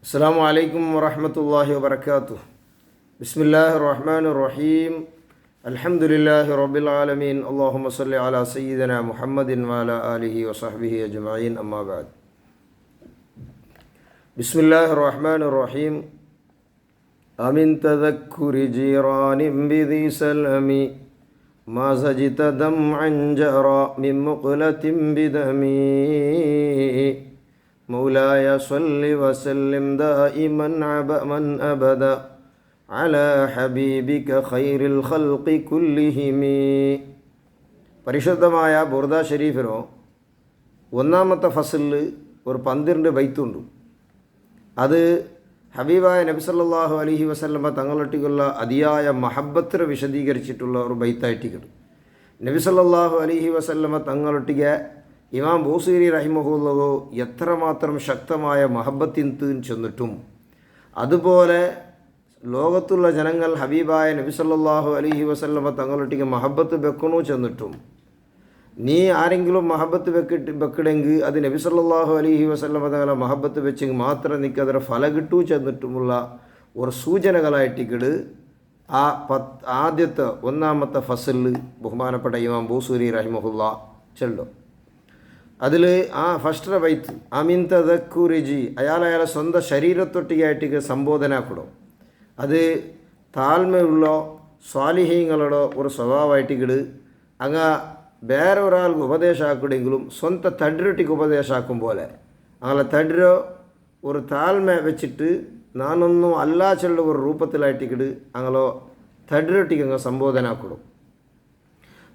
അസ്സലാമു അലൈക്കും വറഹ്മത്തുള്ളാഹി വബറകാതുഹു. ബിസ്മില്ലാഹിർ റഹ്മാനിർ റഹീം. അൽഹംദുലില്ലാഹി റബ്ബിൽ ആലമീൻ. അല്ലാഹുമ്മ സ്വല്ലി അലാ സയ്യിദിനാ മുഹമ്മദിൻ വഅലാ ആലിഹി വസഹ്ബിഹി അജ്മഈൻ. അമ്മാ ബഅദ്. ബിസ്മില്ലാഹിർ റഹ്മാനിർ റഹീം. അമിൻ തദക്കുരി ജീറാനിൻ ബിദി സലമി മാ സജിത ദംഅൻ ജറാ മിൻ മുഖ്ലത്തിൻ ബിദമി മൗലായ സ്വല്ലി വസല്ലിം ദായിമൻ അബമൻ അബദ അലാ ഹബീബിക ഖൈറിൽ ഖൽഖി കുല്ലിഹിമി. പരിശുദ്ധമായ ബുർദ ഷരീഫിനോ ഒന്നാമത്തെ ഫസലിൽ ഒരു 12 ബൈത്തുണ്ട്. അത് ഹബീബായ നബി സല്ലല്ലാഹു അലൈഹി വസല്ലമ തങ്ങളൊട്ടിക്കുള്ള അതിയായ മഹബത്തിനെ വിശദീകരിച്ചിട്ടുള്ള ഒരു ബൈത്തായിട്ടിക്കട്. നബി സല്ലല്ലാഹു അലൈഹി വസല്ലമ തങ്ങളൊട്ടിಗೆ ഇമാം ബൂസീരി റഹിമഹുല്ലാഹു എത്രമാത്രം ശക്തമായ മഹബത്തിന്ത് ചെന്നിട്ടും അതുപോലെ ലോകത്തുള്ള ജനങ്ങൾ ഹബീബായ നബി സല്ലല്ലാഹു അലൈഹി വസല്ലമ തങ്ങളൊട്ടിಗೆ മഹബത്ത് വെക്കണു ചെന്നിട്ടും നീ ആരെങ്കിലും മഹബത്ത് വെക്കിടെങ്കിൽ അത് നബി സല്ലല്ലാഹു അലൈഹി വസല്ലമ തങ്ങളെ മഹബത്ത് വെച്ചെങ്കിൽ മാത്രം നിനക്ക് അതിൻ്റെ ഫല കിട്ടൂ ചെന്നിട്ടുമുള്ള ഒരു സൂചനകളായിട്ടിക്കട് ആദ്യത്തെ ഒന്നാമത്തെ ഫസലിൽ ബഹുമാനപ്പെട്ട ഇമാം ബൂസീരി റഹിമഹുല്ലാ ചെല്ലും. അതിൽ ഫസ്റ്റ് ബൈത്ത് അമിൻ തദക്കുരിജി അയാളെ സ്വന്തം ശരീരത്തൊട്ടിയായിട്ട് സംബോധന കൊടും. അത് താഴ്മയുള്ള സ്വാലിഹീങ്ങളുടെ ഒരു സ്വഭാവമായിട്ടിക്കട് അങ്ങ് വേറെ ഒരാൾക്ക് ഉപദേശമാക്കിടെങ്കിലും സ്വന്തം തടിരൊട്ടിക്ക് ഉപദേശമാക്കും പോലെ അങ്ങനെ തടിരോ ഒരു താഴ്മ വെച്ചിട്ട് നാനൊന്നും അല്ലാച്ചുള്ള ഒരു രൂപത്തിലായിട്ടിക്കട് അങ്ങനോ തടിരൊട്ടിക്ക് അങ്ങ് സംബോധന കൊടും.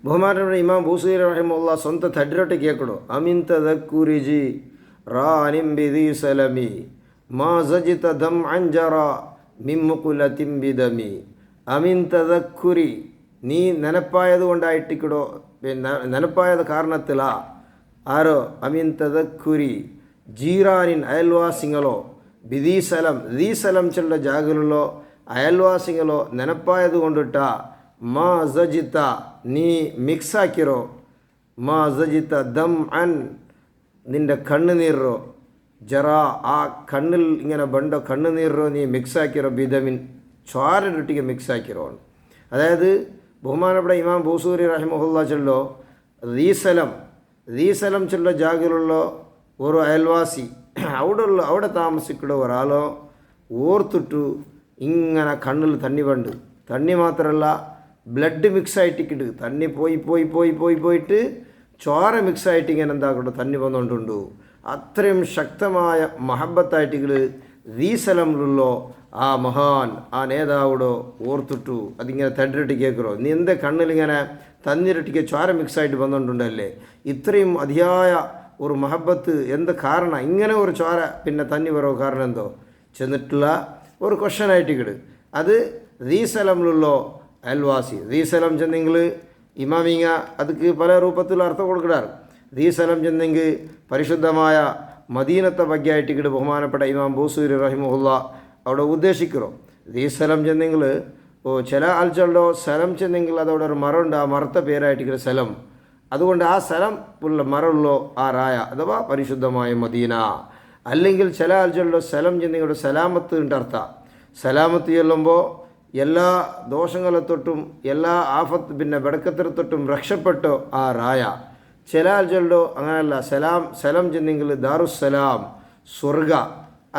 ബഹുമാനപ്പെട്ട ഇമാം ബൂസീരി റഹിമഹുല്ലാ സ്വന്തം തടിരൊട്ടി കേൾക്കണോ. അമിൻ തദക്കുരിജി റാനിൻ ബിദി സലമി മാ സജിത ദംഅൻ ജറാ മിൻ മുഖ്ലത്തിൻ ബിദമി. അമിൻ തദക്കുരി നീ നനപ്പായത് കൊണ്ടായിട്ടിക്കടോ, നനപ്പായത് കാരണത്തിലാ ആരോ അമിൻ തദക്കുരി ജീറാനിൻ അയൽവാസിങ്ങളോ ബിദി സലം ചെല്ല ജാഗലുള്ളോ അയൽവാസിങ്ങളോ നനപ്പായത് കൊണ്ടിട്ടാ മാ സജിത്ത നീ മിക്സാക്കിരോ മാ സജിത്ത ദം അൻ നിൻ്റെ കണ്ണുനീറോ ജറാ ആ കണ്ണിൽ ഇങ്ങനെ ബണ്ടോ കണ്ണുനീറോ നീ മിക്സാക്കിരോ ബിദമിൻ ചോരൊട്ടിക്ക് മിക്സാക്കിരോ. അതായത് ബഹുമാനപ്പെട്ട ഇമാം ബൂസൂരി റഹിമഹുല്ലാ ചൊല്ലോ റീസലം ചൊല്ല ജാഗിലുള്ള ഒരു അയൽവാസി അവിടെ താമസിക്കുന്ന ഒരാളോ ഓർത്തിട്ടു ഇങ്ങനെ കണ്ണിൽ തണ്ണി പണ്ട് തണ്ണി മാത്രമല്ല ബ്ലഡ് മിക്സായിട്ടിക്കിട്ട് തണ്ണി പോയിട്ട് ചോര മിക്സായിട്ട് ഇങ്ങനെ എന്താക്കട്ടെ തണ്ണി വന്നുകൊണ്ടുണ്ടു. അത്രയും ശക്തമായ മഹബത്തായിട്ടിക്കിട് റീസലമിലുള്ളോ ആ മഹാൻ ആ നേതാവോടോ ഓർത്തിട്ടു അതിങ്ങനെ തടിരട്ടി കേൾക്കറോ നീ എന്താ കണ്ണിലിങ്ങനെ തന്നിരട്ടിക്ക് ചോര മിക്സായിട്ട് വന്നുകൊണ്ടുണ്ടല്ലേ. ഇത്രയും അതിയായ ഒരു മഹബത്ത് എന്ത് കാരണം ഇങ്ങനെ ഒരു ചോര പിന്നെ തന്നി വരോ കാരണം എന്തോ ചെന്നിട്ടുള്ള ഒരു ക്വസ്റ്റനായിട്ടിക്കിട്. അത് റീസലമിലുള്ളോ അയൽവാസി റീസലം ചെന്നെങ്കിൽ ഇമാമിങ്ങ അതുക്ക് പല രൂപത്തിൽ അർത്ഥം കൊടുക്കിടാറ്. റീസലം ചെന്നെങ്കിൽ പരിശുദ്ധമായ മദീനത്തെ ബഗ്യായിട്ടിക്കിട് ബഹുമാനപ്പെട്ട ഇമാം ബൂസൂരി റഹിമഹുല്ലാ അവിടെ ഉദ്ദേശിக்கிறോ. റീസലം ചെന്നെങ്കിൽ ചില ആൾച്ചല്ലോ സ്ഥലം ചെന്നെങ്കിൽ അതവിടെ ഒരു മരമുണ്ട്, ആ മരത്തെ പേരായിട്ടിക്കിട് സ്ഥലം. അതുകൊണ്ട് ആ സ്ഥലം ഉള്ള മരമുള്ളോ ആ റായ അഥവാ പരിശുദ്ധമായ മദീന. അല്ലെങ്കിൽ ചില ആൾച്ചല്ലോ സ്ഥലം ചെന്നെങ്കിൽ സലാമത്ത് ഉണ്ട് അർത്ഥം. സലാമത്ത് ചെല്ലുമ്പോൾ എല്ലാ ദോഷങ്ങളെ തൊട്ടും എല്ലാ ആഫത്ത് പിന്നെ ബടക്കത്തിനെ തൊട്ടും രക്ഷപ്പെട്ടോ ആ റായ. ചില ആൾച്ചല്ലോ അങ്ങനെയല്ല സലം ചെന്നെങ്കിൽ ദാറുസ്സലാം സ്വർഗ.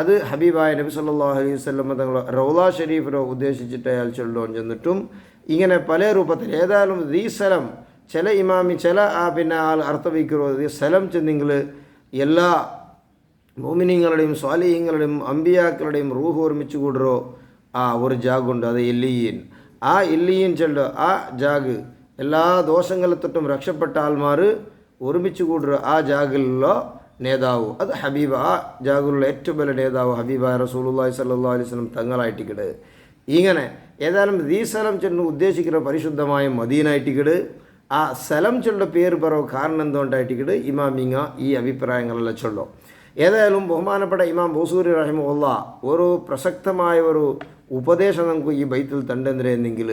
അത് ഹബീബായ നബി സല്ലല്ലാഹു അലൈഹി വസല്ലം തങ്ങൾ റൗള ഷരീഫിനോ ഉദ്ദേശിച്ചിട്ട് അയാൾ ചൊല്ലോ ചെന്നിട്ടും ഇങ്ങനെ പല രൂപത്തിൽ ഏതായാലും ഈ സ്ഥലം ചില ഇമാമി ചില പിന്നെ ആൾ അർത്ഥം വയ്க்கிறോ. ഈ സ്ഥലം ചെന്നെങ്കിൽ എല്ലാ മോമിനീങ്ങളുടെയും സ്വാലിഹീങ്ങളുടെയും അമ്പിയാക്കളുടെയും റൂഹ് ഒരുമിച്ച് കൂടറോ ആ ഒരു ജാഗുണ്ട്, അത് ഇല്ലിയീൻ. ആ ഇല്ലിയീൻ ചെല്ലോ ആ ജാഗ് എല്ലാ ദോഷങ്ങളെ തൊട്ടും രക്ഷപ്പെട്ട ആൾമാർ ഒരുമിച്ച് കൂടുക ആ ജാഗിലുള്ള നേതാവ് അത് ഹബീബ. ആ ജാഗിലുള്ള ഏറ്റവും വലിയ നേതാവ് ഹബീബായ റസൂലുള്ളാഹി സ്വല്ലല്ലാഹു അലൈഹി വസല്ലം തങ്ങളായിട്ടിക്കട്. ഇങ്ങനെ ഏതായാലും ഈ സ്ഥലം ചെന്ന് ഉദ്ദേശിക്കുന്ന പരിശുദ്ധമായ മദീനായിട്ടിക്കട്. ആ സ്ഥലം ചൊല്ല പേര് പറവ് കാരണം എന്തുകൊണ്ടായിട്ടിക്കട് ഇമാമിങ്ങ ഈ അഭിപ്രായങ്ങളെല്ലാം ചൊല്ലോ. ഏതായാലും ബഹുമാനപ്പെട്ട ഇമാം ബൂസൂരി റഹിമഹുല്ലാ ഒരു പ്രസക്തമായ ഒരു ഉപദേശം നമുക്ക് ഈ ബൈത്തിൽ തണ്ടെന്നിരുന്നെങ്കിൽ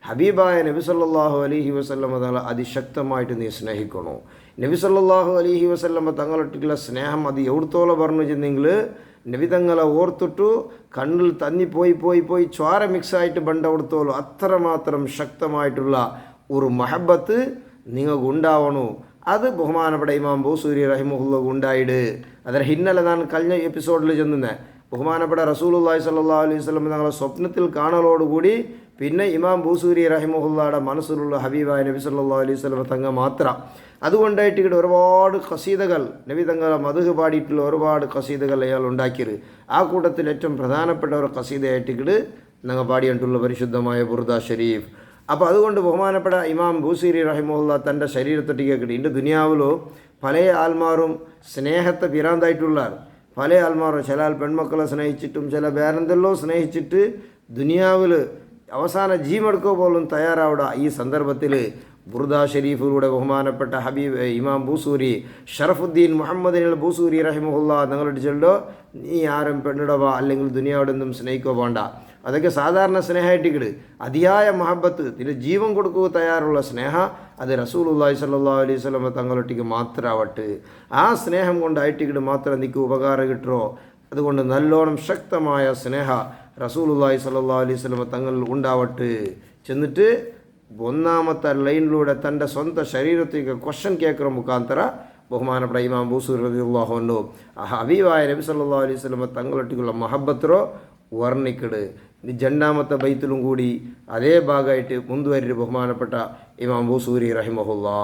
ഹബീബായ നബി സല്ലല്ലാഹു അലൈഹി വസല്ലമ തങ്ങൾ അതിശക്തമായിട്ട് നീ സ്നേഹിക്കണോ. നബി സല്ലല്ലാഹു അലൈഹി വസല്ലമ തങ്ങളൊട്ടിക്കുള്ള സ്നേഹം അത് എവിടത്തോളം പറഞ്ഞു ചെന്നെങ്കിൽ നബിതങ്ങളെ ഓർത്തിട്ടു കണ്ണിൽ തന്നി പോയി ചോര മിക്സായിട്ട് ബണ്ട കൊടുത്തോളൂ. അത്രമാത്രം ശക്തമായിട്ടുള്ള ഒരു മഹബത്ത് നിങ്ങൾക്ക് ഉണ്ടാവണു. അത് ബഹുമാനപ്പെട്ട ഇമാം ബൂസൂരി റഹിമഹുല്ലാഹ് ഉണ്ടായിട്. ಅದರ ಹಿನ್ನೆಲೆ ನಾನು കഴിഞ്ഞ എപ്പിസോഡിൽ ചെന്നുന്നത് ബഹുമാനപ്പെട്ട റസൂലുള്ളാഹി സ്വല്ലല്ലാഹു അലൈഹി വസല്ലം തങ്ങളെ സ്വപ്നത്തിൽ കാണലോടുകൂടി പിന്നെ ഇമാം ബൂസൂരി റഹിമഹുല്ലായുടെ മനസ്സിലുള്ള ഹബീബായ നബി സല്ലല്ലാഹു അലൈഹി വസല്ലം തങ്ങൾ മാത്രം. അതുകൊണ്ടായിട്ട് ഇവിടെ ഒരുപാട് ഖസീദകൾ നബി തങ്ങളെ മദ്ഹ് പാടിയിട്ടുള്ള ഒരുപാട് ഖസീദകൾ അയാൾ ഉണ്ടാക്കിയത്. ആ കൂട്ടത്തിൽ ഏറ്റവും പ്രധാനപ്പെട്ട ഒരു ഖസീദയായിട്ട് ഇവിടെ ഞങ്ങൾ പാടിയിട്ടുള്ള പരിശുദ്ധമായ ബുർദ ഷരീഫ്. അപ്പോൾ അതുകൊണ്ട് ബഹുമാനപ്പെട്ട ഇമാം ബൂസീരി റഹിമഹുല്ലാ തൻ്റെ ശരീരത്തൊട്ടിക്കേക്കിട്ട് ഇൻ്റെ ദുനിയാവിലോ പല ആൾമാരും സ്നേഹത്തെ പിരാന്തായിട്ടുള്ളാർ. പല ആൾമാരും ചില ആൾ പെൺമക്കളെ സ്നേഹിച്ചിട്ടും ചില വേറെന്തെല്ലോ സ്നേഹിച്ചിട്ട് ദുനിയാവിൽ അവസാന ജീവെടുക്കോ പോലും തയ്യാറാവുക. ഈ സന്ദർഭത്തിൽ ബുർദ ഷരീഫിലൂടെ ബഹുമാനപ്പെട്ട ഹബീബ് ഇമാം ബൂസൂരി ഷറഫുദ്ദീൻ മുഹമ്മദ് അൽ ബൂസൂരി റഹിമഹുല്ലാ നിങ്ങളുടെ ചൊല്ലോ, നീ ആരും പെണ്ണിടവാ അല്ലെങ്കിൽ ദുനിയാവിടൊന്നും സ്നേഹിക്കോ വേണ്ട. അതൊക്കെ സാധാരണ സ്നേഹമായിട്ടിക്കിട്. അതിയായ മഹബത്ത് ഇതിന് ജീവൻ കൊടുക്കുക തയ്യാറുള്ള സ്നേഹ അത് റസൂലുള്ളാഹി സ്വല്ലല്ലാഹു അലൈഹി വസല്ലം തങ്ങളൊട്ടിക്ക് മാത്രമാവട്ടെ. ആ സ്നേഹം കൊണ്ടായിട്ടിക്കിട് മാത്രം നിനക്ക് ഉപകാരം കിട്ടുമോ. അതുകൊണ്ട് നല്ലോണം ശക്തമായ സ്നേഹ റസൂലുള്ളാഹി സ്വല്ലല്ലാഹു അലൈഹി വസല്ലം തങ്ങളിൽ ഉണ്ടാവട്ടെ. ചെന്നിട്ട് ഒന്നാമത്തെ ലൈനിലൂടെ തൻ്റെ സ്വന്തം ശരീരത്തേക്ക് ക്വസ്റ്റ്യൻ കേൾക്കുന്ന മുഖാന്തര ബഹുമാനപ്പെട്ട ഇമാം ബൂസൂരി റളിയല്ലാഹു അൻഹു ഹബീബായ നബി സല്ലല്ലാഹു അലൈഹി വസല്ലം തങ്ങളൊട്ടിക്കുള്ള മഹബത്തോ വർണ്ണിക്കട്. രണ്ടാമത്തെ ബൈത്തിലും കൂടി അതേ ഭാഗമായിട്ട് മുൻവരി ബഹുമാനപ്പെട്ട ഇമാം ബൂസൂരി റഹിമഹുല്ലാ.